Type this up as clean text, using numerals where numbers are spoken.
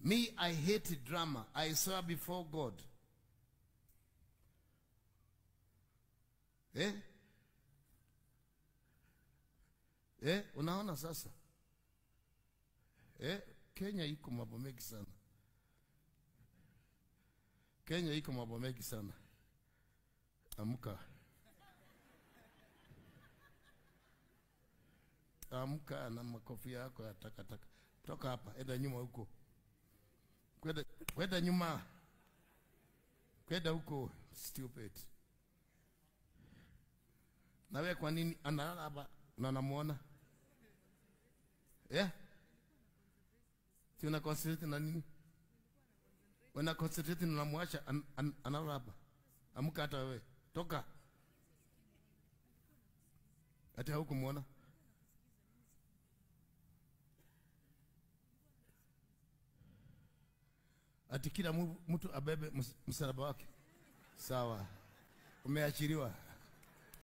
Me, I hate drama. I swear before God. Unaona sasa? Kenya iko mambo mengi sana. Kenya iko mambo mengi sana. Amka. Amka na makofi yako ya takataka. Toka hapa, enda nyuma huko. Kwenda nyuma. Kwenda huko, stupid. Na wewe kwa nini analala hapa na namuona? Si una concentrate na nini? Una concentrate na namwacha analala hapa. Amka hata wewe. Toka. Hata hukumuona. Ati kila mtu abebe msalaba wake. Sawa. Umeachiliwa.